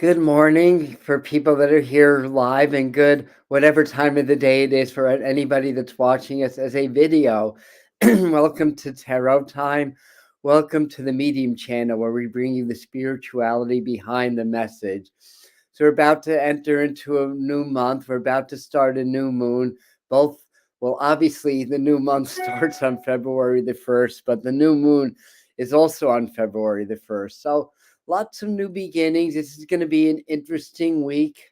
Good morning for people that are here live, and good whatever time of the day it is for anybody that's watching us as a video. Welcome to Tarot Time. Welcome to the Medium channel where we bring you the spirituality behind the message. So we're about to enter into a new month. We're about to start a new moon. Both, well, obviously the new month starts on February the 1st, but the new moon is also on February the 1st. So lots of new beginnings. This is going to be an interesting week,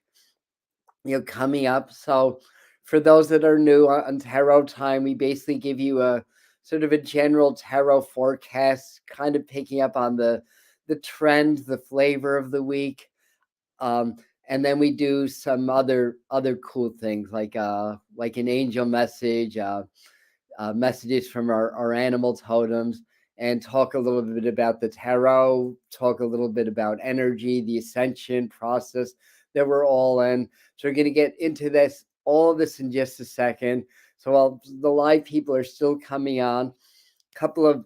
coming up. So, for those that are new on Tarot Time, we basically give you a sort of a general tarot forecast, kind of picking up on the trend, the flavor of the week. Um, and then we do some other cool things like an angel message, messages from our animal totems, and talk a little bit about the tarot, talk a little bit about energy, the ascension process that we're all in. So we're going to get into all of this in just a second. So while the live people are still coming on, a couple of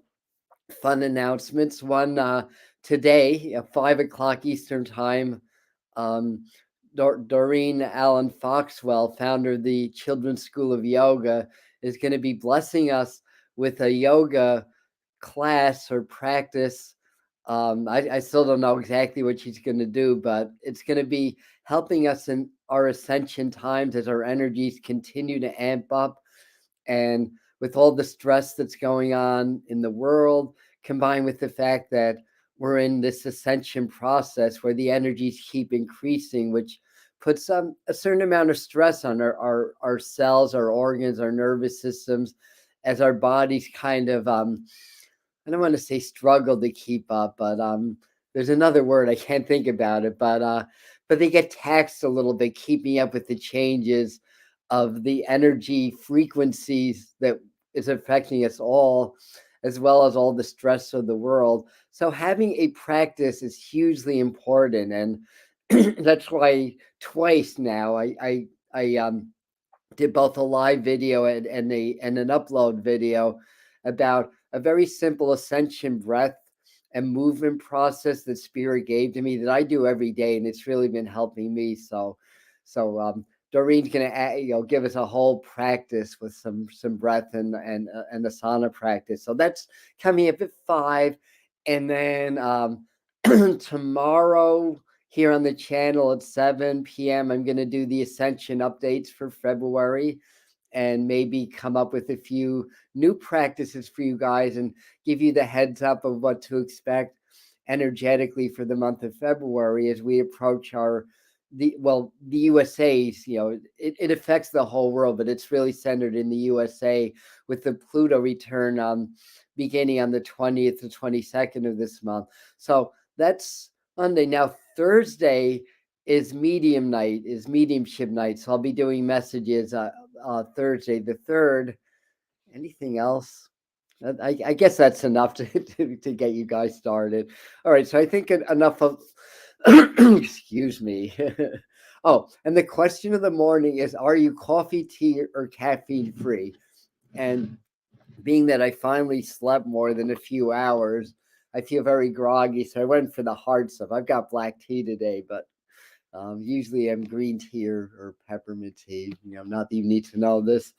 fun announcements. One, today at 5 o'clock Eastern time, um, Doreen Allen Foxwell, founder of the Children's School of Yoga, is going to be blessing us with a yoga class or practice. I still don't know exactly what she's going to do, but it's going to be helping us in our ascension times as our energies continue to amp up, and with all the stress that's going on in the world, combined with the fact that we're in this ascension process where the energies keep increasing, which puts a certain amount of stress on our cells, our organs, our nervous systems, as our bodies kind of, I don't want to say struggle to keep up, but there's another word, I can't think about it, but they get taxed a little bit, keeping up with the changes of the energy frequencies that is affecting us all, as well as all the stress of the world. So having a practice is hugely important, and that's why twice now I did both a live video and an upload video about a very simple ascension breath and movement process that spirit gave to me that I do every day, and it's really been helping me. So Doreen's gonna give us a whole practice with some breath and asana practice. So that's coming up at 5, and then tomorrow here on the channel at 7 p.m. I'm going to do the Ascension updates for February, and maybe come up with a few new practices for you guys and give you the heads up of what to expect energetically for the month of February as we approach the USA's, it affects the whole world, but it's really centered in the USA with the Pluto return beginning on the 20th to 22nd of this month. So that's Monday. Now Thursday is mediumship night. So I'll be doing messages Thursday the 3rd. Anything else? I guess that's enough to get you guys started. All right, so I think enough of excuse me. Oh, and the question of the morning is, are you coffee, tea, or caffeine free? And being that I finally slept more than a few hours, I feel very groggy, so I went for the hard stuff. I've got black tea today, but usually I'm green tea or peppermint tea. Not that you need to know this.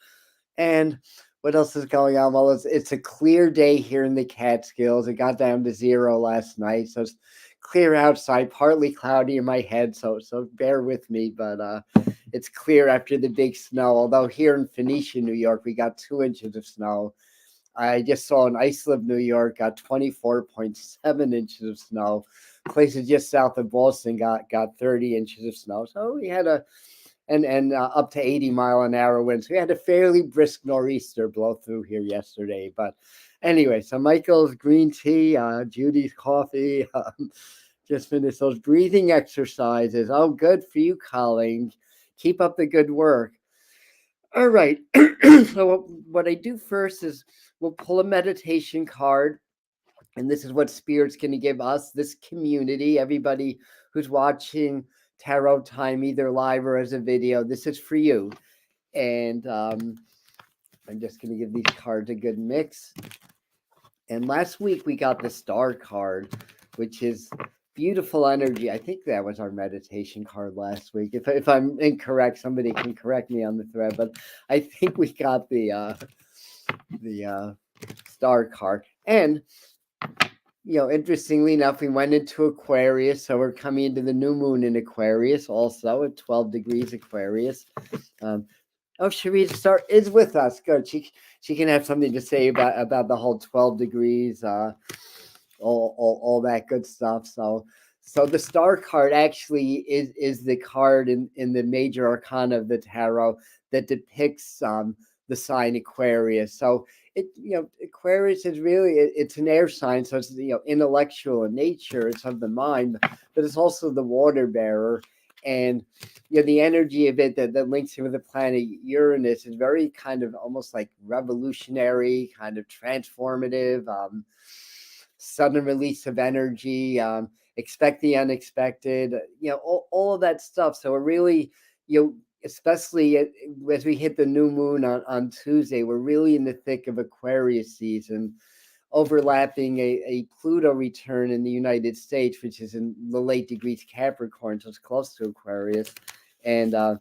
And what else is going on? Well, it's a clear day here in the Catskills. It got down to 0 last night, so it's clear outside, partly cloudy in my head. So bear with me, but it's clear after the big snow. Although here in Phoenicia, New York, we got 2 inches of snow. I just saw in Islip, New York, got 24.7 inches of snow. Places just south of Boston got 30 inches of snow. So we had up to 80-mile-an-hour winds. We had a fairly brisk nor'easter blow through here yesterday. But anyway, so Michael's green tea, Judy's coffee. Just finished those breathing exercises. Oh, good for you, Colleen. Keep up the good work. All right. So what I do first is we'll pull a meditation card, and this is what Spirit's going to give us, this community, everybody who's watching Tarot Time, either live or as a video. This is for you. And I'm just going to give these cards a good mix. And last week we got the Star card, which is beautiful energy. I think that was our meditation card last week. If I'm incorrect, somebody can correct me on the thread, but I think we got the star card. And interestingly enough, we went into Aquarius, so we're coming into the new moon in Aquarius also at 12 degrees Aquarius. Oh, Sharita Star is with us. Good. She can have something to say about the whole 12 degrees, all that good stuff. So the star card actually is the card in the major arcana of the tarot that depicts the sign Aquarius. So Aquarius is really it's an air sign, so it's intellectual in nature. It's of the mind, but it's also the water bearer. And the energy of it that links in with the planet Uranus is very kind of almost like revolutionary, kind of transformative, sudden release of energy, expect the unexpected, all of that stuff. So we're really, especially as we hit the new moon on Tuesday, we're really in the thick of Aquarius season, overlapping a Pluto return in the United States, which is in the late degrees Capricorn, so it's close to Aquarius. And I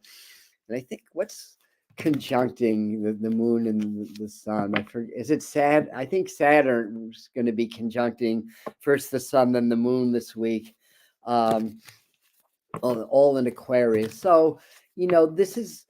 think what's conjuncting the moon and the sun? I forget. Is it Sad? I think Saturn's going to be conjuncting first the sun, then the moon this week, all in Aquarius. So this is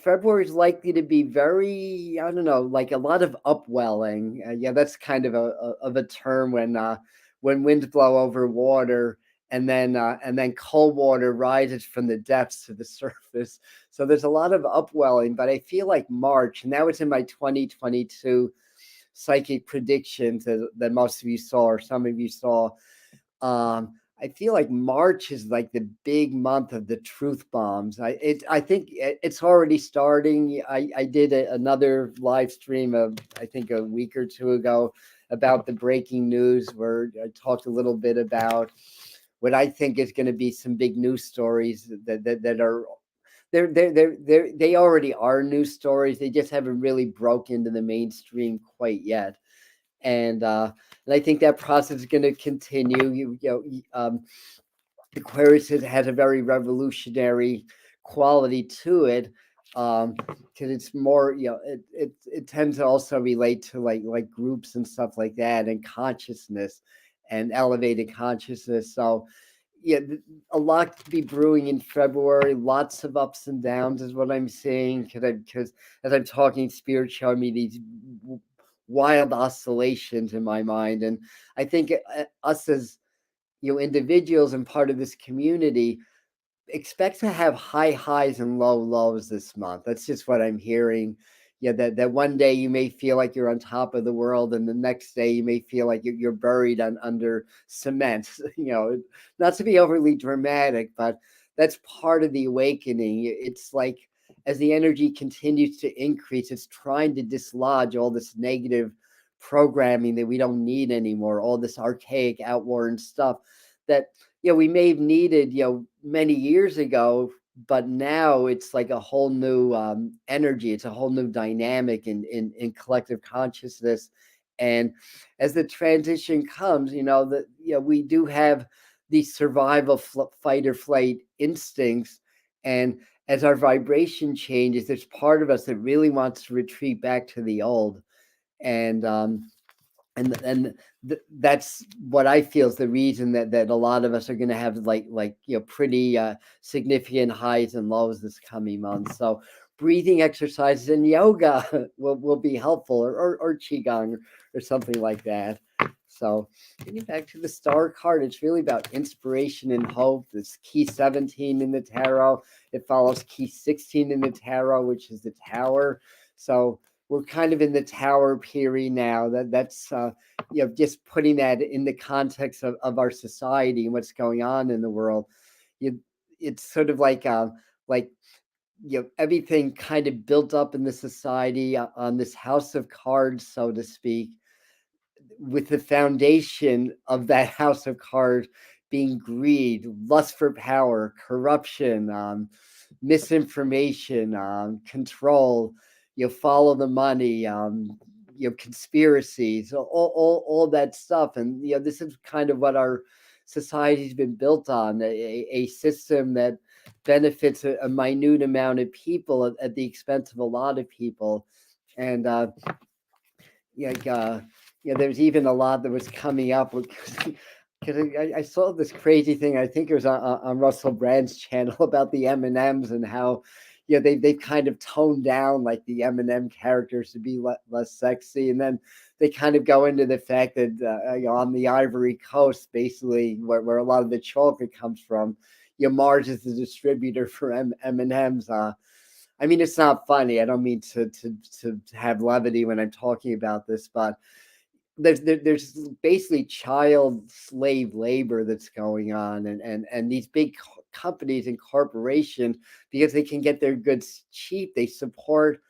February is likely to be very, I don't know, like a lot of upwelling. That's kind of a term when winds blow over water and then cold water rises from the depths to the surface. So there's a lot of upwelling, but I feel like March, and that was in my 2022 psychic predictions that most of you saw, or some of you saw. I feel like March is like the big month of the truth bombs. I think it's already starting. I did another live stream of, I think, a week or two ago about the breaking news, where I talked a little bit about what I think is going to be some big news stories that are they already are news stories. They just haven't really broke into the mainstream quite yet. And I think that process is going to continue. Aquarius has a very revolutionary quality to it, because it's more, it tends to also relate to like groups and stuff like that, and consciousness and elevated consciousness. So a lot to be brewing in February. Lots of ups and downs is what I'm seeing, because as I'm talking, Spirit showing me these wild oscillations in my mind. And I think us as individuals and part of this community expect to have high highs and low lows this month. That's just what I'm hearing. That one day you may feel like you're on top of the world, and the next day you may feel like you're buried under cement. Not to be overly dramatic, but that's part of the awakening. It's like as the energy continues to increase, it's trying to dislodge all this negative programming that we don't need anymore, all this archaic, outworn stuff that we may have needed many years ago, but now it's like a whole new energy. It's a whole new dynamic in collective consciousness. And as the transition comes, that we do have these survival fight or flight instincts, and as our vibration changes, there's part of us that really wants to retreat back to the old. And that's what I feel is the reason that a lot of us are going to have pretty significant highs and lows this coming month. So breathing exercises and yoga will be helpful, or qigong or something like that. So getting back to the star card, it's really about inspiration and hope. It's key 17 in the tarot. It follows key 16 in the tarot, which is the Tower. So we're kind of in the Tower period now. That's just putting that in the context of our society and what's going on in the world. It's sort of like everything kind of built up in the society on this house of cards, so to speak, with the foundation of that house of cards being greed, lust for power, corruption, misinformation, control, follow the money, conspiracies, all that stuff. And this is kind of what our society's been built on, a system that benefits a minute amount of people at the expense of a lot of people. And like there's even a lot that was coming up because I saw this crazy thing. I think it was on Russell Brand's channel about the M&Ms and how they've kind of toned down like the M&M characters to be less sexy, and then they kind of go into the fact that on the Ivory Coast, basically where a lot of the chocolate comes from, Mars is the distributor for M&Ms. I mean, it's not funny. I don't mean to have levity when I'm talking about this, but there's basically child slave labor that's going on, and these big companies and corporations, because they can get their goods cheap, they support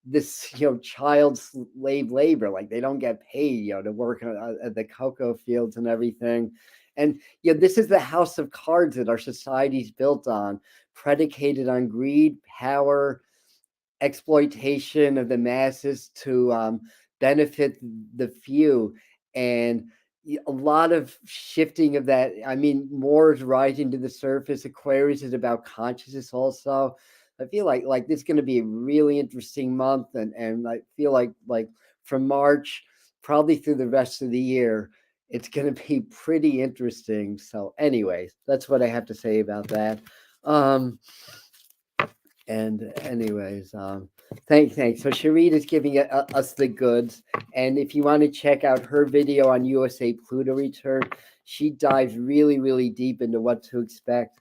this child slave labor. Like, they don't get paid to work at the cocoa fields and everything. And this is the house of cards that our society's built on, predicated on greed, power, exploitation of the masses to benefit the few. And a lot of shifting of that. I mean, more is rising to the surface. Aquarius is about consciousness also. I feel like this is going to be a really interesting month, and I feel like from March probably through the rest of the year, it's going to be pretty interesting. So anyways, that's what I have to say about that. And anyways, thanks. So Sharita is giving us the goods, and if you want to check out her video on USA Pluto return, she dives really deep into what to expect.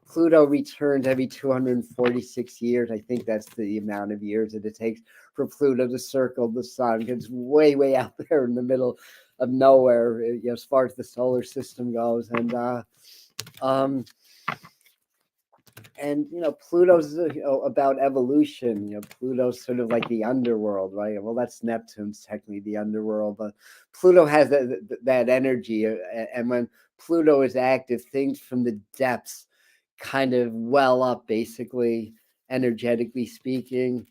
Pluto returns every 246 years. I think that's the amount of years that it takes for Pluto to circle the sun. It's way out there in the middle of nowhere, as far as the solar system goes. And Pluto's about evolution. Pluto's sort of like the underworld, right? Well, that's Neptune's technically the underworld, but Pluto has that energy, and when Pluto is active, things from the depths kind of well up, basically, energetically speaking.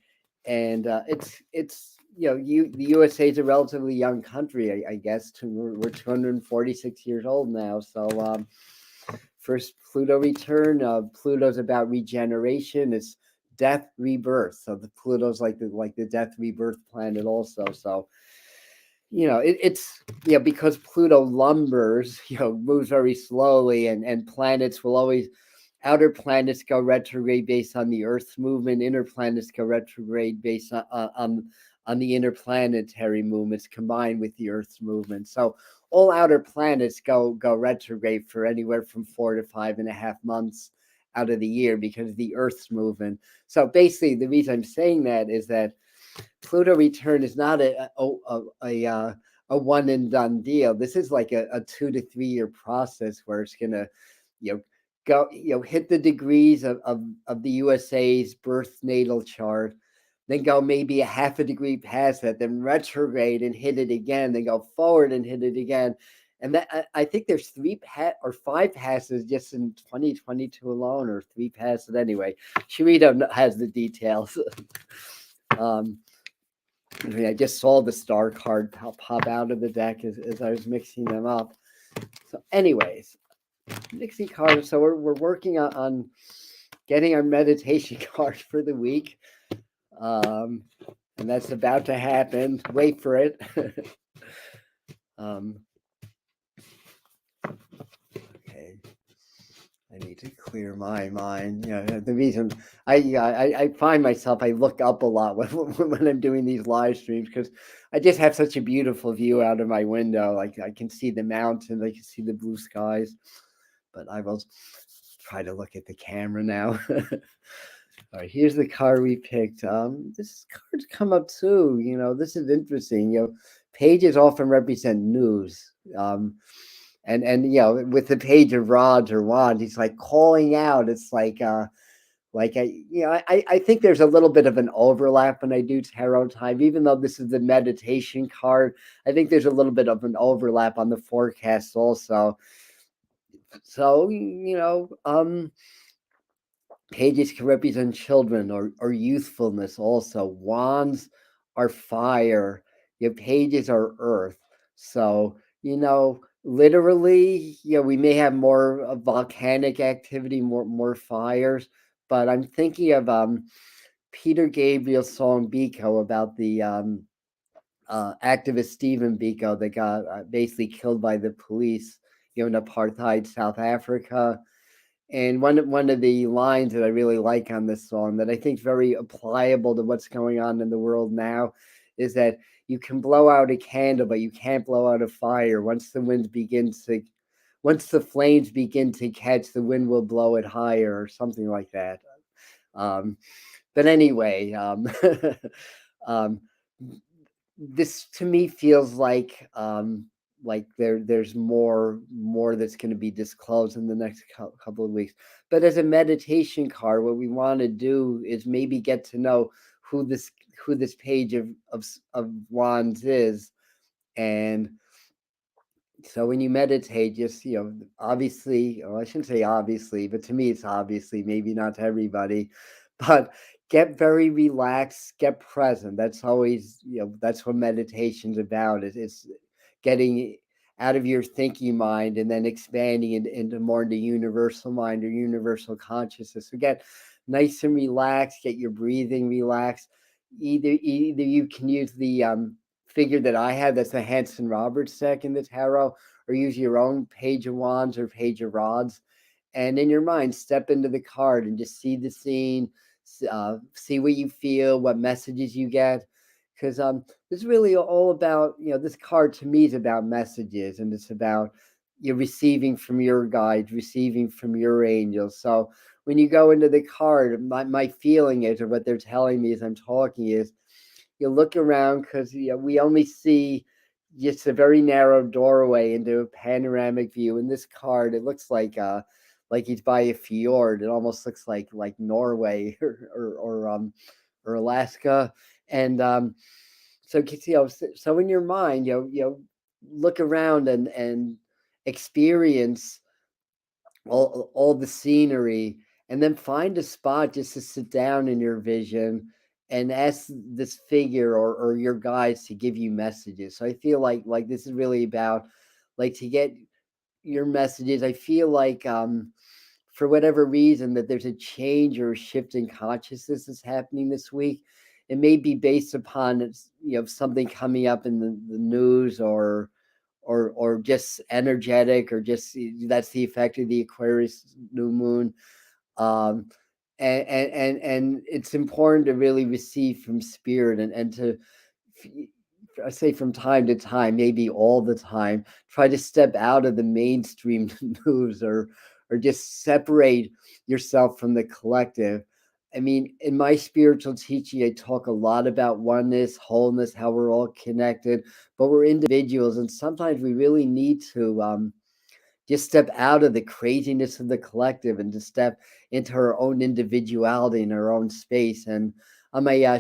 And it's the USA is a relatively young country, I guess. We're 246 years old now, so first Pluto return. Pluto's about regeneration. It's death, rebirth. So the Pluto's like the death rebirth planet also. So it's because Pluto lumbers, moves very slowly, and planets will always, outer planets go retrograde based on the Earth's movement. Inner planets go retrograde based on the interplanetary movements combined with the Earth's movement. So all outer planets go retrograde for anywhere from 4 to 5.5 months out of the year because of the Earth's movement. So basically, the reason I'm saying that is that Pluto return is not a one and done deal. This is like a 2 to 3 year process where it's gonna go hit the degrees of the USA's birth natal chart, then go maybe a half a degree past that, then retrograde and hit it again, then go forward and hit it again. And that I think there's 5 passes just in 2022 alone, or 3 passes anyway. Sharita has the details. I just saw the star card pop out of the deck as I was mixing them up. So anyways, mixing cards. So we're working on getting our meditation card for the week. And that's about to happen. Wait for it. Okay. I need to clear my mind. The reason I find myself, I look up a lot when I'm doing these live streams, because I just have such a beautiful view out of my window. Like, I can see the mountains, I can see the blue skies. But I will try to look at the camera now. All right, here's the card we picked. This card's come up too. This is interesting. Pages often represent news. And with the page of rods or wands, he's like calling out. It's like I think there's a little bit of an overlap when I do tarot time, even though this is the meditation card. I think there's a little bit of an overlap on the forecast also. So pages can represent children or youthfulness also. Wands are fire. Your pages are earth. So literally, we may have more volcanic activity, more fires, but I'm thinking of Peter Gabriel's song Biko about the activist Stephen Biko that got basically killed by the police, in apartheid South Africa. And one of the lines that I really like on this song that I think is very applicable to what's going on in the world now is that you can blow out a candle, but you can't blow out a fire. Once the flames begin to catch, the wind will blow it higher, or something like that. Um, but anyway, um, this to me feels like there's more that's going to be disclosed in the next couple of weeks. But as a meditation card, what we want to do is maybe get to know who this page of wands is. And so when you meditate, just obviously, I shouldn't say obviously, but to me it's obviously, maybe not to everybody, but get very relaxed, get present. That's always, that's what meditation's about. It's getting out of your thinking mind and then expanding into more the universal mind or universal consciousness. So get nice and relaxed, get your breathing relaxed. Either you can use the figure that I have, that's the Hanson Roberts deck in the tarot, or use your own page of wands or page of rods. And in your mind, step into the card and just see the scene, see what you feel, what messages you get. Because this is really all about, this card to me is about messages, and it's about you receiving from your guides, receiving from your angels. So when you go into the card, my feeling is, or what they're telling me as I'm talking is, you look around, because we only see just a very narrow doorway into a panoramic view. In this card, it looks like he's by a fjord. It almost looks like Norway or Alaska. And so in your mind, look around and experience all the scenery, and then find a spot just to sit down in your vision and ask this figure or your guides to give you messages. So I feel like this is really about, like, to get your messages. I feel like for whatever reason that there's a change or a shift in consciousness that's happening this week. It may be based upon something coming up in the news, or just energetic, or just that's the effect of the Aquarius new moon. um and it's important to really receive from spirit, and to, I say, from time to time, maybe all the time, try to step out of the mainstream news, or just separate yourself from the collective. I mean, in my spiritual teaching, I talk a lot about oneness, wholeness, how we're all connected, but we're individuals, and sometimes we really need to just step out of the craziness of the collective and to step into her own individuality in her own space. And on my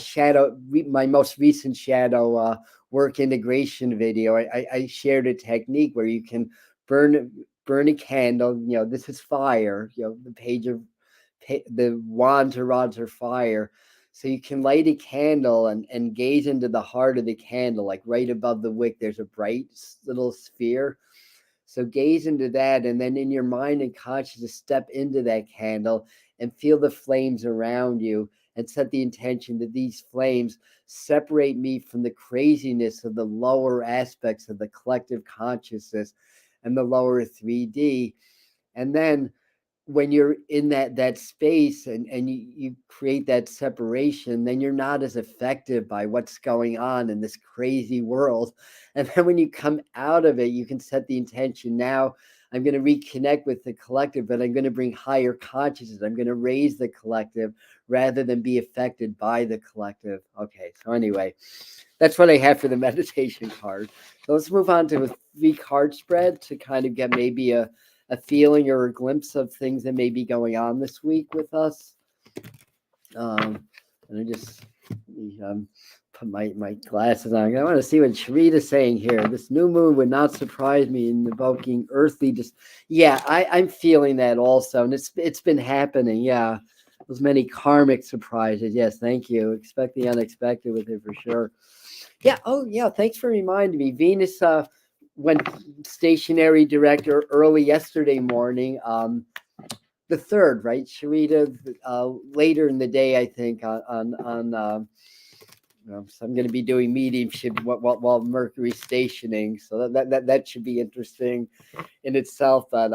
my most recent shadow work integration video, I shared a technique where you can burn burn a candle. This is fire. The page of the wands or rods are fire. So you can light a candle and gaze into the heart of the candle, like right above the wick. There's a bright little sphere. So gaze into that, and then in your mind and consciousness, step into that candle and feel the flames around you, and set the intention that these flames separate me from the craziness of the lower aspects of the collective consciousness and the lower 3D. And then when you're in that space, and you create that separation, then you're not as affected by what's going on in this crazy world. And then when you come out of it, you can set the intention, now I'm going to reconnect with the collective, but I'm going to bring higher consciousness. I'm going to raise the collective rather than be affected by the collective. Okay, so anyway, that's what I have for the meditation card. So let's move on to a 3-card spread to kind of get maybe a feeling or a glimpse of things that may be going on this week with us. And I just put my glasses on. I want to see what Sharita's saying here. This new moon would not surprise me in evoking earthly. Yeah, I'm feeling that also, and it's been happening. Yeah, those many karmic surprises. Yes, thank you. Expect the unexpected with it for sure. Yeah. Oh, yeah. Thanks for reminding me. Venus went stationary direct early yesterday morning. The third, right, Sharita? Later in the day, I think on so I'm going to be doing mediumship while Mercury stationing. So that should be interesting in itself. But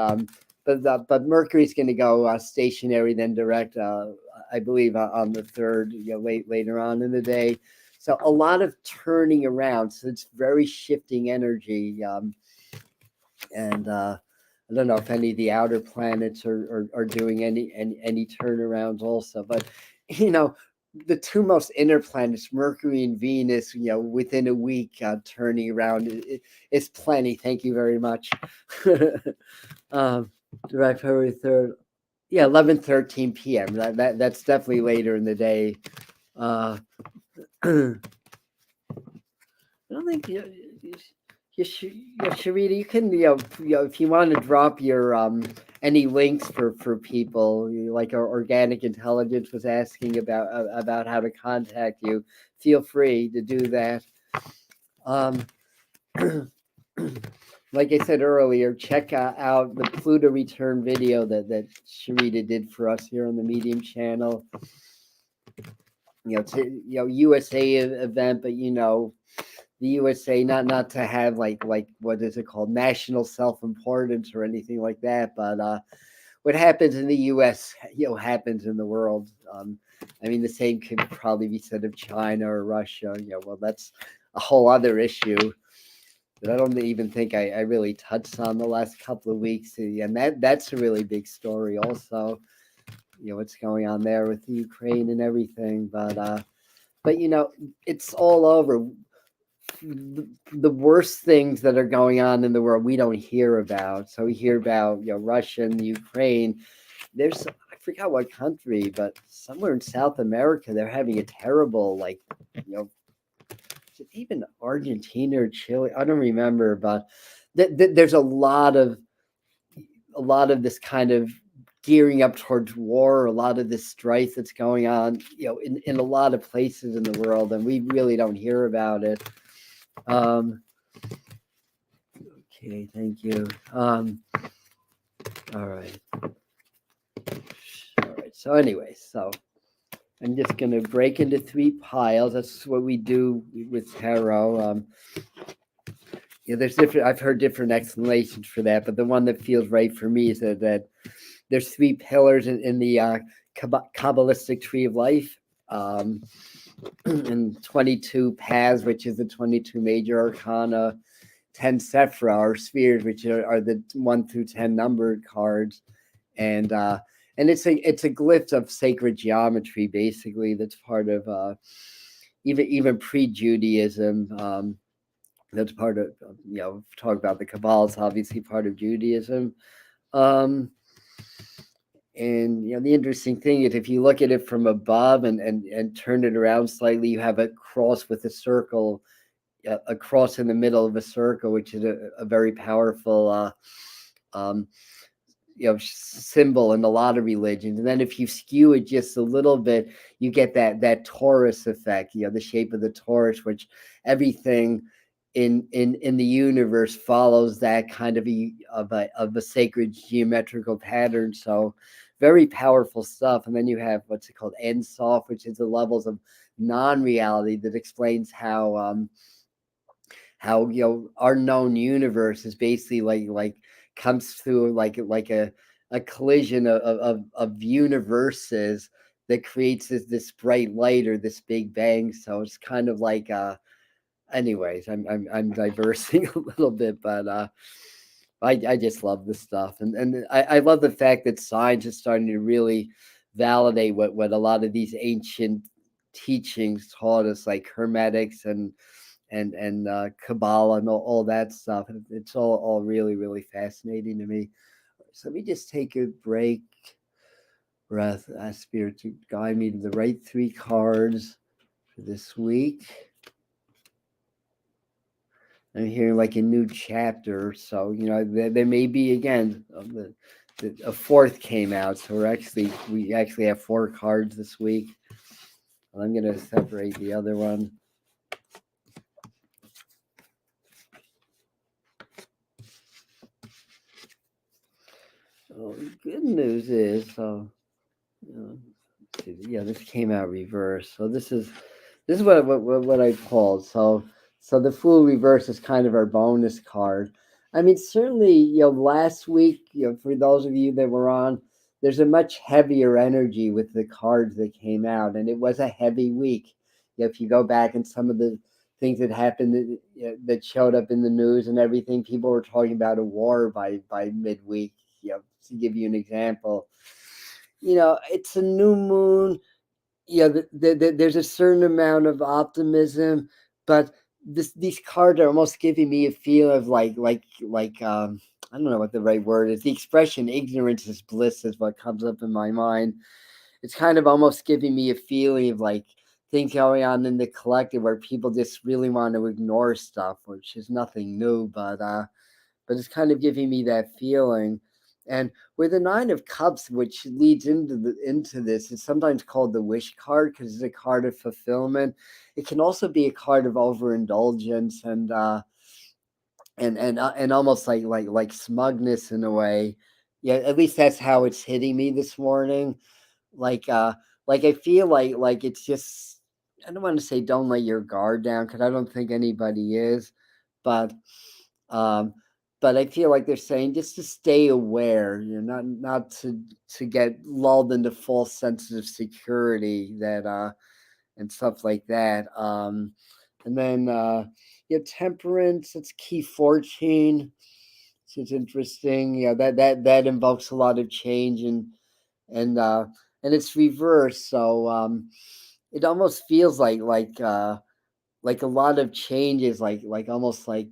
Mercury's going to go stationary, then direct. I believe on the third, later on in the day. So a lot of turning around. So it's very shifting energy. And I don't know if any of the outer planets are doing any turnarounds also. But the two most inner planets, Mercury and Venus, within a week turning around is plenty. Thank you very much. Direct February 3rd. Yeah, 11:13 p.m. That's definitely later in the day. I don't think Sharita, you can if you want to drop your any links for people, like our organic intelligence was asking about how to contact you. Feel free to do that. Like I said earlier, check out the Pluto return video that Sharita did for us here on the Medium channel. USA event, but the USA, not to have like what is it called, national self-importance or anything like that, but what happens in the US happens in the world. I mean, the same could probably be said of China or Russia. Well, that's a whole other issue that I don't even think I really touched on the last couple of weeks, and that's a really big story also. What's going on there with the Ukraine and everything, but it's all over. The worst things that are going on in the world we don't hear about. So we hear about Russia and Ukraine. There's, I forgot what country, but somewhere in South America they're having a terrible, like, even Argentina or Chile, I don't remember, but there's a lot of this kind of gearing up towards war, a lot of this strife that's going on, in a lot of places in the world, and we really don't hear about it. Okay, thank you. All right. So anyway, so I'm just going to break into 3 piles. That's what we do with tarot. There's different. I've heard different explanations for that, but the one that feels right for me is that there's 3 pillars in the Kabbalistic tree of life, and 22 paths, which is the 22 major arcana, 10 sephira or spheres, which are the 1 through 10 numbered cards, and it's a glyph of sacred geometry, basically. That's part of even pre-Judaism. That's part of talk about the Kabbalah. It's obviously part of Judaism. And the interesting thing is, if you look at it from above and turn it around slightly, you have a cross with a circle, a cross in the middle of a circle, which is a very powerful symbol in a lot of religions. And then if you skew it just a little bit, you get that torus effect, the shape of the torus, which everything in the universe follows that kind of a sacred geometrical pattern. So very powerful stuff. And then you have what's it called, Ensof, which is the levels of non-reality that explains how our known universe is basically like comes through like a collision of universes that creates this bright light or this big bang. So it's kind of like anyways, I'm diversing a little bit, but I just love this stuff, and I love the fact that science is starting to really validate what a lot of these ancient teachings taught us, like hermetics and Kabbalah and all that stuff. It's all really, really fascinating to me. So let me just take a breath, ask Spirit to guide me to the right 3 cards for this week. I'm hearing like a new chapter, so there may be again a 4th came out, so we actually have 4 cards this week. I'm going to separate the other one. So good news is, you know, yeah, this came out reverse. So this is what I called. So the Fool reverse is kind of our bonus card. I mean, certainly, last week, for those of you that were on, there's a much heavier energy with the cards that came out, and it was a heavy week. If you go back and some of the things that happened that showed up in the news and everything, people were talking about a war by midweek. To give you an example, it's a new moon. There's a certain amount of optimism, but these cards are almost giving me a feel of like I don't know what the right word is. The expression "ignorance is bliss" is what comes up in my mind. It's kind of almost giving me a feeling of like things going on in the collective where people just really want to ignore stuff, which is nothing new, but it's kind of giving me that feeling. And with the Nine of Cups, which leads into this, it's sometimes called the wish card because it's a card of fulfillment. It can also be a card of overindulgence and almost like smugness in a way. Yeah, at least that's how it's hitting me this morning. Like uh, like I feel like it's just, I don't want to say don't let your guard down because I don't think anybody is, but um, but I feel like they're saying just to stay aware, not to get lulled into false senses of security that and stuff like that. And then temperance, it's key fortune. So it's interesting. That invokes a lot of change and uh and it's reversed. So it almost feels like a lot of changes, like almost like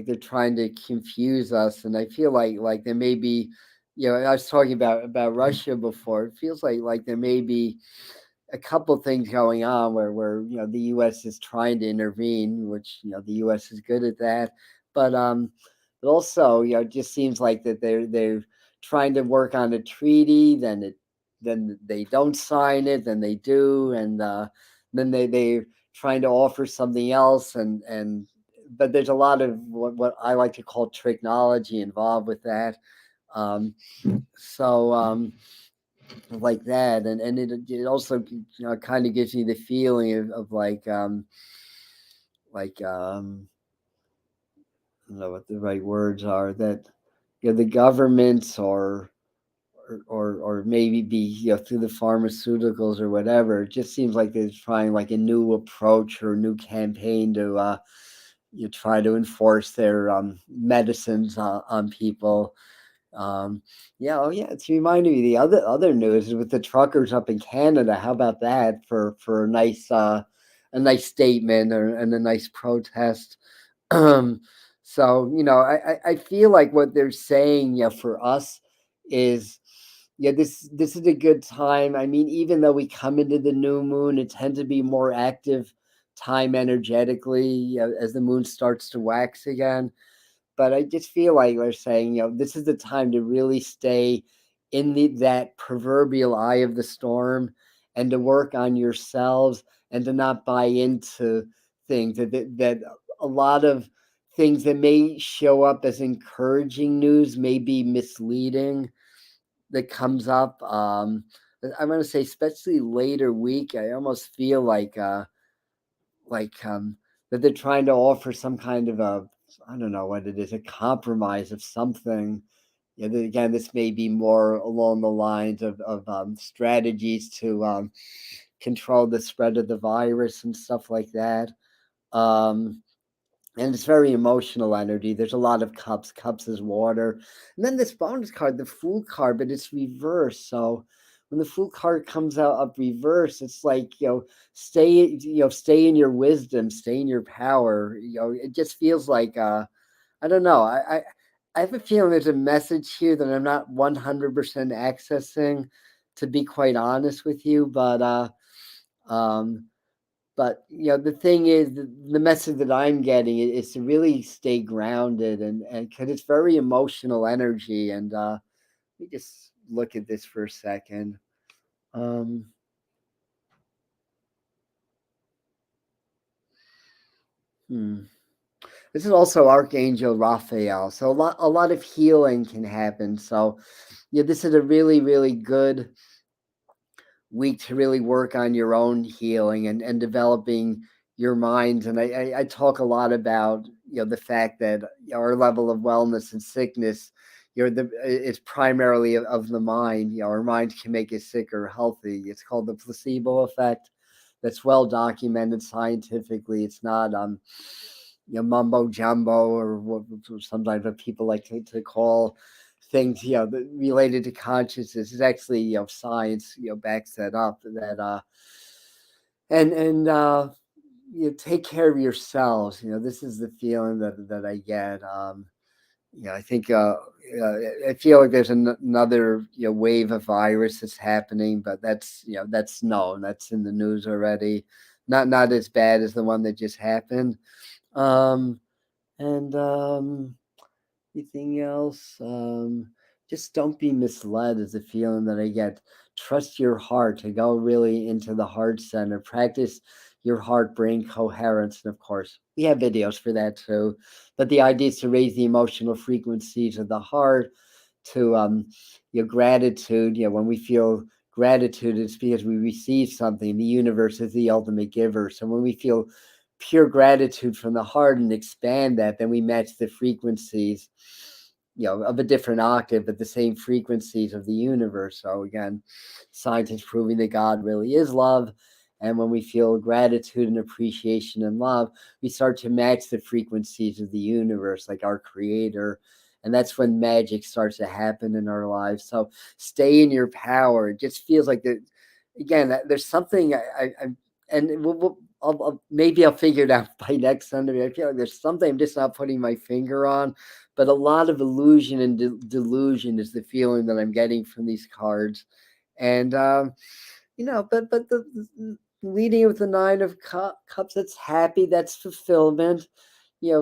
they're trying to confuse us. And I feel like there may be, I was talking about Russia before. It feels like there may be a couple things going on where the U.S. is trying to intervene, which the U.S. is good at that, but also it just seems like that they're trying to work on a treaty, then they don't sign it, then they do, and then they're trying to offer something else, and but there's a lot of what I like to call technology involved with that. Um, so like that, and it also kind of gives me the feeling of like I don't know what the right words are, that the governments or maybe be through the pharmaceuticals or whatever. It just seems like they're trying like a new approach or a new campaign to you try to enforce their medicines on people. Yeah, it's reminding me the other news is with the truckers up in Canada. How about that for a nice statement and a nice protest? Um, so I feel like what they're saying, for us is, this is a good time. I mean, even though we come into the new moon, it tends to be more active time energetically, as the moon starts to wax again. But I just feel like they're saying, this is the time to really stay in that proverbial eye of the storm and to work on yourselves and to not buy into things that a lot of things that may show up as encouraging news may be misleading that comes up. I'm going to say, especially later week, I almost feel like that they're trying to offer some kind of a, I don't know what it is, a compromise of something. Again, this may be more along the lines of strategies to control the spread of the virus and stuff like that. Um, and it's very emotional energy. There's a lot of cups. Cups is water. And then this bonus card, the Fool card, but it's reversed. So when the Fool card comes out up reverse, it's like, stay in your wisdom, stay in your power. It just feels like I don't know. I have a feeling there's a message here that I'm not 100% accessing, to be quite honest with you. Um but the thing is, the message that I'm getting is to really stay grounded, and because it's very emotional energy. And let me just look at this for a second. Um, hmm. This is also Archangel Raphael. So a lot of healing can happen. So yeah, this is a really, really good week to really work on your own healing and developing your mind. And I talk a lot about the fact that our level of wellness and sickness, it's primarily of the mind. Our mind can make us sick or healthy. It's called the placebo effect. That's well documented scientifically. It's not mumbo jumbo, or what sometimes what people like to call things related to consciousness. Is actually science backs that up. That and take care of yourselves. This is the feeling that I get. I think I feel like there's another wave of virus that's happening, but that's known. That's in the news already. Not as bad as the one that just happened. And anything else? Just don't be misled is the feeling that I get. Trust your heart to go really into the heart center. Practice your heart brain coherence. And of course, we have videos for that too. But the idea is to raise the emotional frequencies of the heart, to your gratitude. When we feel gratitude, it's because we receive something. The universe is the ultimate giver. So when we feel pure gratitude from the heart and expand that, then we match the frequencies, of a different octave, but the same frequencies of the universe. So again, science is proving that God really is love. And when we feel gratitude and appreciation and love, we start to match the frequencies of the universe, like our creator. And that's when magic starts to happen in our lives. So stay in your power. It just feels like that. Again, there's something and maybe I'll figure it out by next Sunday. I feel like there's something I'm just not putting my finger on, but a lot of illusion and delusion is the feeling that I'm getting from these cards. And but the leading with the Nine of Cups, that's happy, that's fulfillment.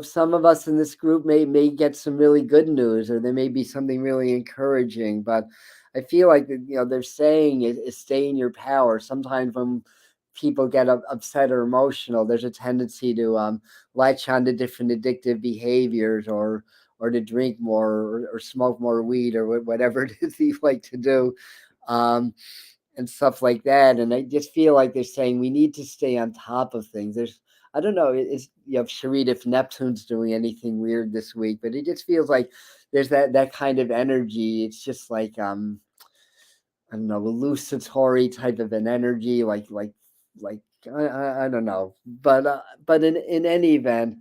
Some of us in this group may get some really good news, or there may be something really encouraging. But I feel like they're saying is stay in your power. Sometimes when people get upset or emotional, there's a tendency to latch on to different addictive behaviors, or to drink more, or smoke more weed, or whatever it is you like to do. And stuff like that. And I just feel like they're saying we need to stay on top of things. I don't know, Sharita, if Neptune's doing anything weird this week, but it just feels like there's that kind of energy. It's just like I don't know, hallucinatory type of an energy, like I don't know, but in any event,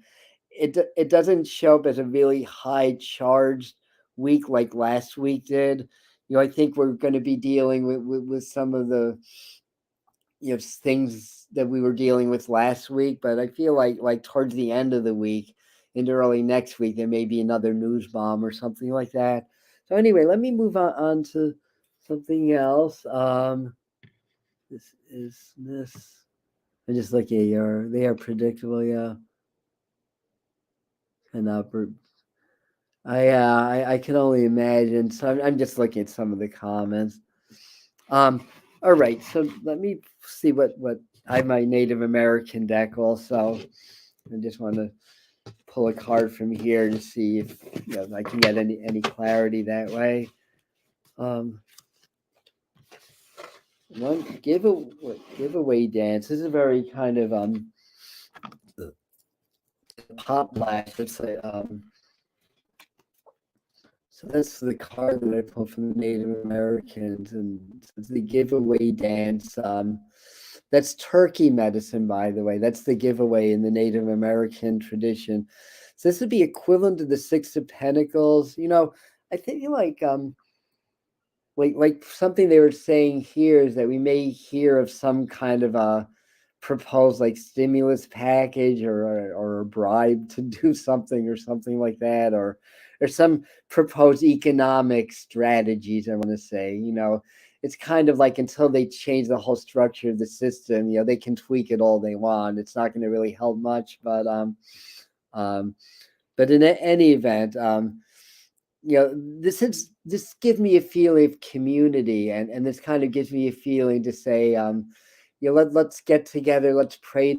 it doesn't show up as a really high charged week like last week did. I think we're going to be dealing with some of the things that we were dealing with last week, but I feel like towards the end of the week into early next week there may be another news bomb or something like that. So anyway, let me move on to something else. This. I just look at they are predictable, yeah. And I can only imagine. So I'm just looking at some of the comments. All right, so let me see what I have my Native American deck also. I just want to pull a card from here to see if I can get any clarity that way. One giveaway dance. This is a very kind of pop blast. It's like so that's the card that I pulled from the Native Americans, and it's the giveaway dance. That's turkey medicine, by the way. That's the giveaway in the Native American tradition. So this would be equivalent to the Six of Pentacles. I think like something they were saying here is that we may hear of some kind of a proposed like stimulus package, or a bribe to do something, or something like that, or some proposed economic strategies. I want to say, it's kind of like until they change the whole structure of the system, they can tweak it all they want. It's not going to really help much, but in any event, this gives me a feeling of community, and this kind of gives me a feeling to say, let's get together, let's pray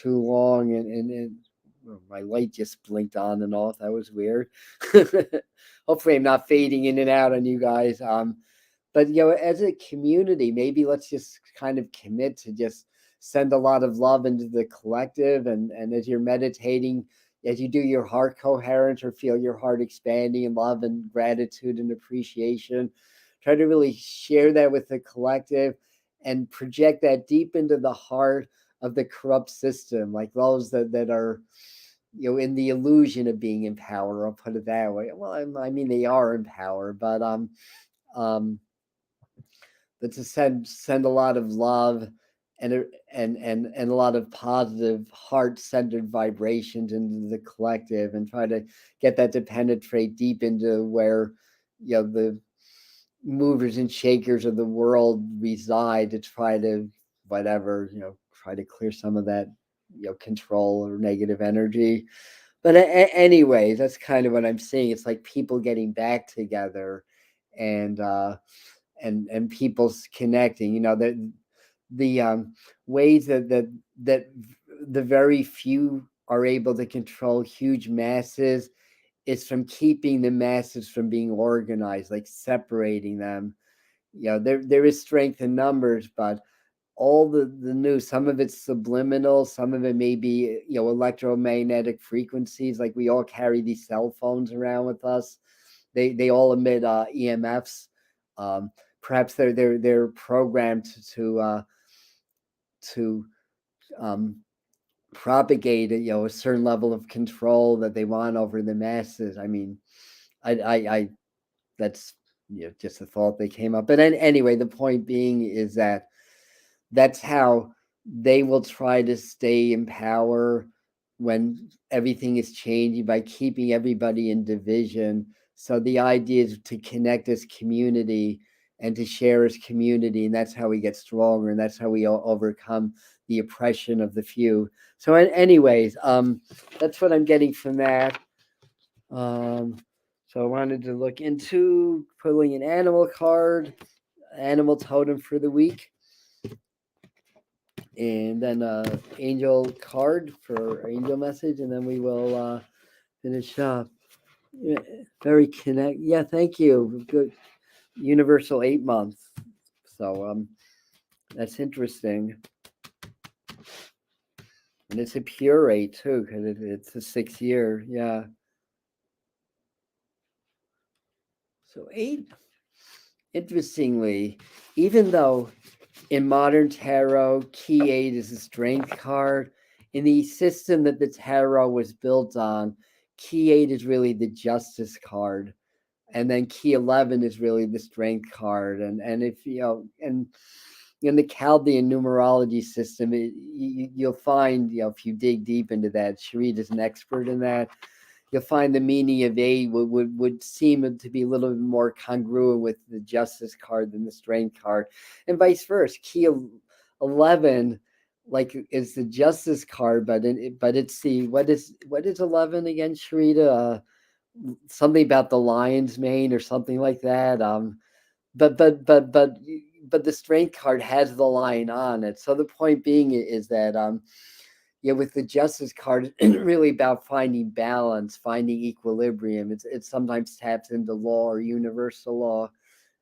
too long, and well, my light just blinked on and off. That was weird. Hopefully I'm not fading in and out on you guys. But as a community, maybe let's just kind of commit to just send a lot of love into the collective, and as you're meditating, as you do your heart coherence or feel your heart expanding in love and gratitude and appreciation, try to really share that with the collective and project that deep into the heart of the corrupt system, like those that are in the illusion of being in power. I'll put it that way. Well, I mean they are in power, um but to send a lot of love and a lot of positive heart-centered vibrations into the collective, and try to get that to penetrate deep into where the movers and shakers of the world reside, to try to whatever try to clear some of that control or negative energy. But anyways, that's kind of what I'm seeing. It's like people getting back together, and people's connecting. The ways that the very few are able to control huge masses is from keeping the masses from being organized, like separating them. There is strength in numbers, but all the news, some of it's subliminal, some of it may be electromagnetic frequencies. Like we all carry these cell phones around with us. They all emit EMFs. Perhaps they're programmed to propagate a certain level of control that they want over the masses. I mean, I that's just a thought that came up. But anyway, the point being is that that's how they will try to stay in power when everything is changing, by keeping everybody in division. So the idea is to connect as community and to share as community, and that's how we get stronger, and that's how we overcome the oppression of the few. So anyways, that's what I'm getting from that. So I wanted to look into pulling an animal card, animal totem for the week, and then angel card for angel message, and then we will finish up. Yeah, very connect. Yeah, thank you. Good. Universal 8 month. So that's interesting, and it's a pure 8 too, because it's a 6 year. Yeah. So 8. Interestingly, even though in modern tarot, key 8 is a strength card, in the system that the tarot was built on, key 8 is really the justice card, and then key 11 is really the strength card. And if and in the Chaldean numerology system, you'll find, if you dig deep into that, Sharita is an expert in that. You'll find the meaning of 8 would seem to be a little bit more congruent with the justice card than the strength card, and vice versa. Key 11, like, is the justice card, but it's the what is 11 again, Sharita? Something about the lion's mane or something like that. But the strength card has the lion on it. So the point being is that with the justice card, it's really about finding balance, finding equilibrium. It sometimes taps into law or universal law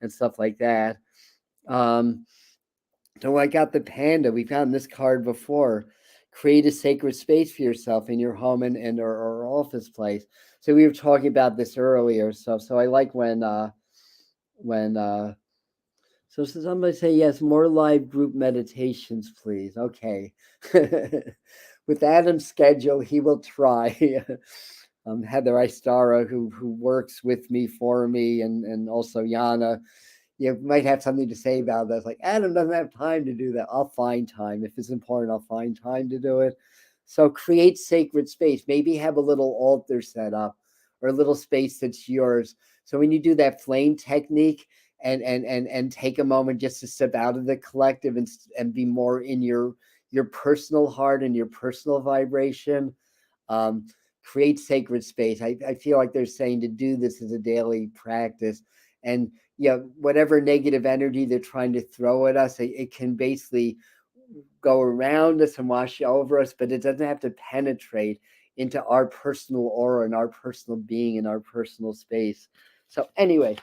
and stuff like that. So I got the panda. We found this card before. Create a sacred space for yourself in your home and or office place. So we were talking about this earlier. So I like when so somebody say yes, more live group meditations, please. Okay. With Adam's schedule, he will try. Heather Istara, who works with me, for me, and also Yana, might have something to say about that. It's like, Adam doesn't have time to do that. I'll find time. If it's important, I'll find time to do it. So create sacred space. Maybe have a little altar set up, or a little space that's yours. So when you do that flame technique, and take a moment just to step out of the collective and be more in your personal heart and your personal vibration, create sacred space. I feel like they're saying to do this as a daily practice. And whatever negative energy they're trying to throw at us, it can basically go around us and wash over us, but it doesn't have to penetrate into our personal aura and our personal being and our personal space. So anyway,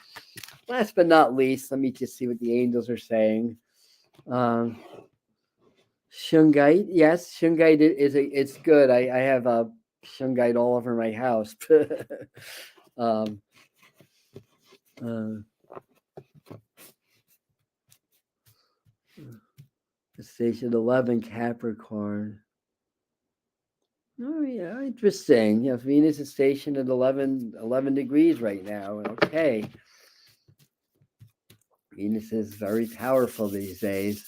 last but not least, let me just see what the angels are saying. Shungite, yes, shungite it's good. I have a shungite all over my house. um, uh, Station 11, Capricorn. Oh yeah, interesting. Yeah, Venus is stationed at 11 degrees right now. Okay, Venus is very powerful these days.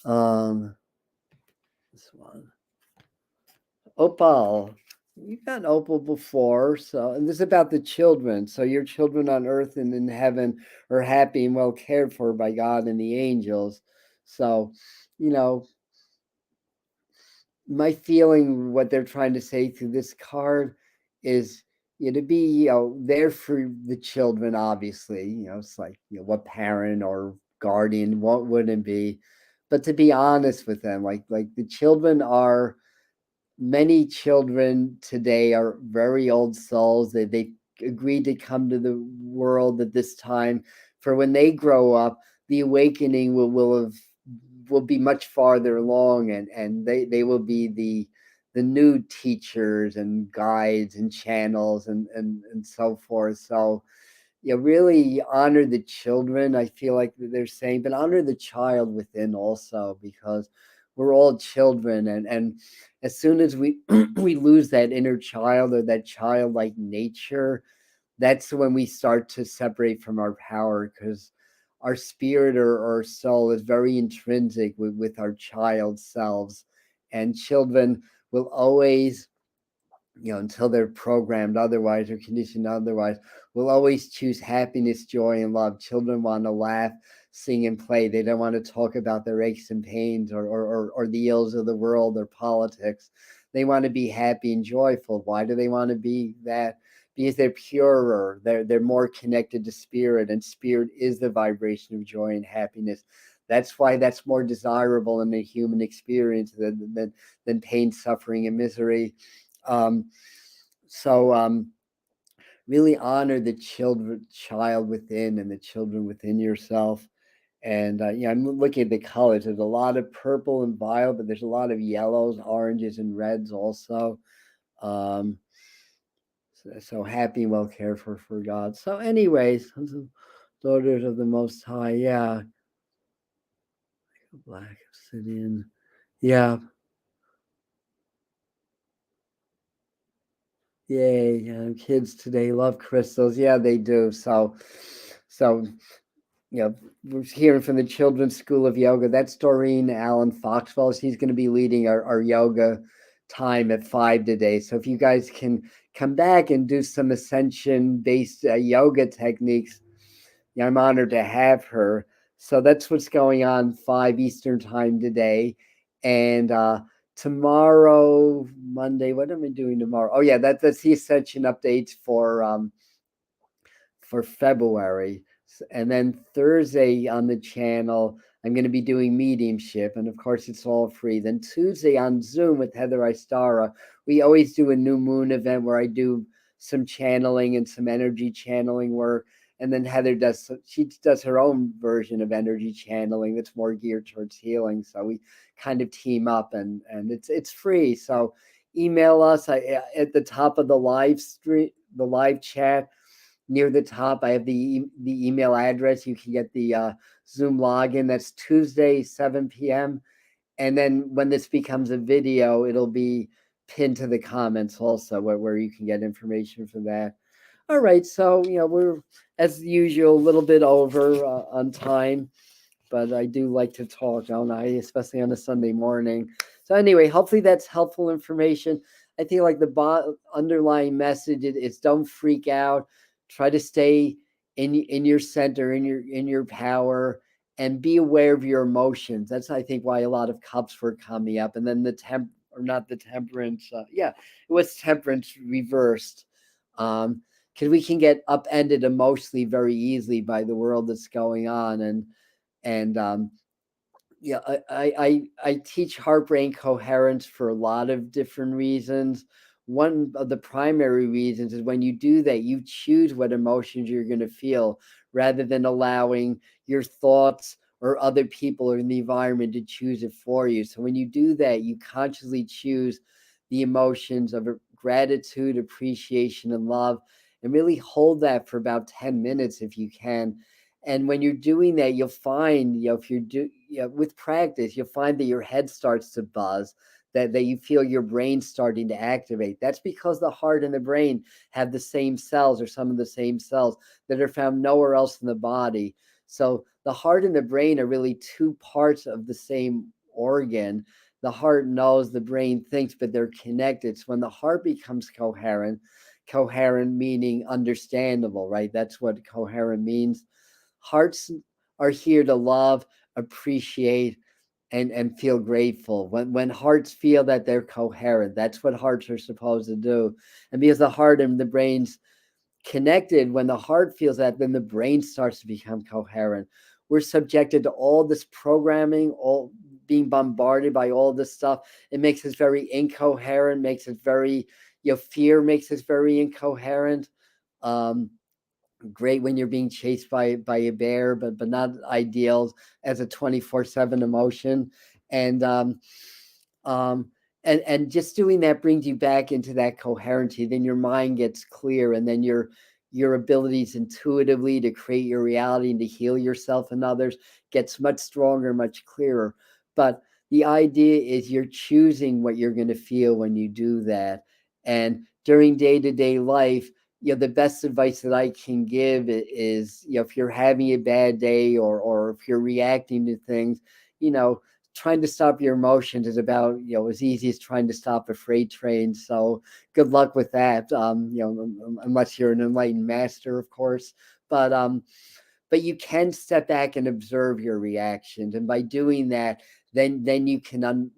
This one, Opal. We've got Opal before, so and this is about the children. So your children on earth and in heaven are happy and well cared for by God and the angels. So, you know, my feeling, what they're trying to say through this card is, to be, there for the children. Obviously, it's like, what parent or guardian, what wouldn't be, but to be honest with them, like the children are, many children today are very old souls. They agreed to come to the world at this time. For when they grow up, the awakening will be much farther along, and they will be the new teachers and guides and channels and so forth. So really honor the children. I feel like they're saying, but honor the child within also, because we're all children, and as soon as we we lose that inner child or that childlike nature, that's when we start to separate from our power, because our spirit or our soul is very intrinsic with our child selves, and children will always, until they're programmed otherwise or conditioned otherwise, will always choose happiness, joy, and love. Children want to laugh, sing, and play. They don't want to talk about their aches and pains or the ills of the world or politics. They want to be happy and joyful. Why do they want to be that? Because they're purer, they're more connected to spirit, and spirit is the vibration of joy and happiness. That's why that's more desirable in the human experience than pain, suffering, and misery. Um, so really honor the child within, and the children within yourself. And I'm looking at the colors. There's a lot of purple and violet, but there's a lot of yellows, oranges, and reds also. Um, so happy and well cared for God. So, anyways, daughters of the Most High. Yeah, black obsidian. Yeah, yay! Kids today love crystals. Yeah, they do. So we're hearing from the Children's School of Yoga. That's Doreen Allen Foxwell. She's going to be leading our yoga time at 5 today. So if you guys can come back and do some Ascension-based yoga techniques, I'm honored to have her. So that's what's going on 5 Eastern time today. And tomorrow, Monday, what am I doing tomorrow? Oh, yeah, that's the Ascension updates for February. And then Thursday on the channel, I'm going to be doing mediumship. And of course, it's all free. Then Tuesday on Zoom with Heather Istara, we always do a new moon event where I do some channeling and some energy channeling work. And then Heather does her own version of energy channeling that's more geared towards healing. So we kind of team up, and it's free. So email us at the top of the live stream, the live chat. Near the top, I have the email address. You can get the Zoom login. That's Tuesday, 7 p.m. And then when this becomes a video, it'll be pinned to the comments also, where you can get information for that. All right, so we're, as usual, a little bit over on time, but I do like to talk, don't I? Especially on a Sunday morning. So anyway, hopefully that's helpful information. I think like the underlying message is don't freak out. Try to stay in your center, in your power, and be aware of your emotions. That's, I think, why a lot of cups were coming up, and then not the temperance. Yeah, it was temperance reversed. Because we can get upended emotionally very easily by the world that's going on, and Yeah, I teach heart brain coherence for a lot of different reasons. One of the primary reasons is when you do that, you choose what emotions you're going to feel rather than allowing your thoughts or other people or in the environment to choose it for you. So when you do that, you consciously choose the emotions of gratitude, appreciation, and love, and really hold that for about 10 minutes if you can. And when you're doing that, you'll find, if you do, with practice, you'll find that your head starts to buzz, that you feel your brain starting to activate. That's because the heart and the brain have the same cells or some of the same cells that are found nowhere else in the body. So the heart and the brain are really two parts of the same organ. The heart knows, the brain thinks, but they're connected. So when the heart becomes coherent meaning understandable, right? That's what coherent means. Hearts are here to love, appreciate, and feel grateful. When hearts feel that they're coherent, that's what hearts are supposed to do. And because the heart and the brain's connected, when the heart feels that, then the brain starts to become coherent. We're subjected to all this programming, all being bombarded by all this stuff. It makes us very incoherent, makes us very, fear makes us very incoherent. Um, Great when you're being chased by a bear, but not ideal as a 24/7 emotion. And um and just doing that brings you back into that coherency. Then your mind gets clear, and then your abilities intuitively to create your reality and to heal yourself and others gets much stronger, much clearer. But the idea is you're choosing what you're going to feel when you do that. And during day-to-day life, the best advice that I can give is, if you're having a bad day, or if you're reacting to things, trying to stop your emotions is about, as easy as trying to stop a freight train. So good luck with that. Unless you're an enlightened master, of course. But you can step back and observe your reactions, and by doing that, then you can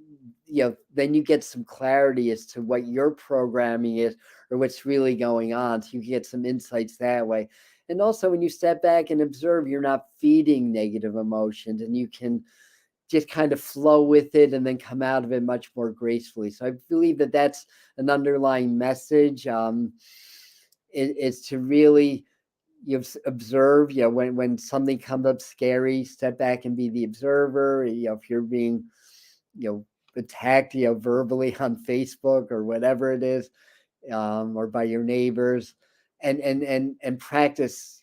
then you get some clarity as to what your programming is or what's really going on, so you can get some insights that way. And also, when you step back and observe, you're not feeding negative emotions, and you can just kind of flow with it and then come out of it much more gracefully. So I believe that that's an underlying message. Is to really, observe, when something comes up scary, step back and be the observer. If you're being, you know attacked, verbally on Facebook or whatever it is, or by your neighbors, and practice,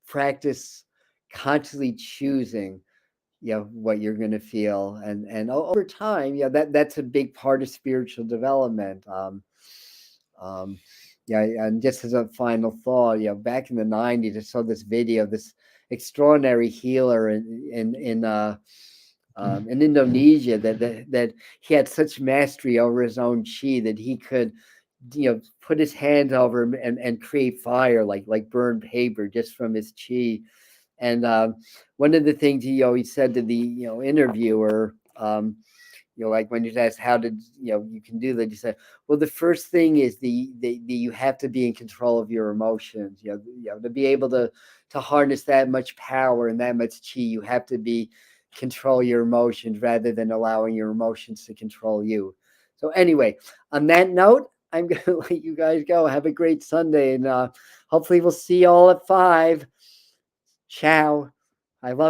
practice consciously choosing, what you're going to feel. And over time, that's a big part of spiritual development. Um yeah, and just as a final thought, back in the 90s, I saw this video, this extraordinary healer in Indonesia, that he had such mastery over his own chi that he could, put his hands over him and create fire, like burned paper, just from his chi. And one of the things he always said to the, interviewer, like when you asked how did, you can do that, you said, well, the first thing is the you have to be in control of your emotions. To be able to harness that much power and that much chi, you have to be control your emotions rather than allowing your emotions to control you. So anyway, on that note, I'm going to let you guys go. Have a great Sunday, and hopefully we'll see you all at 5. Ciao. I love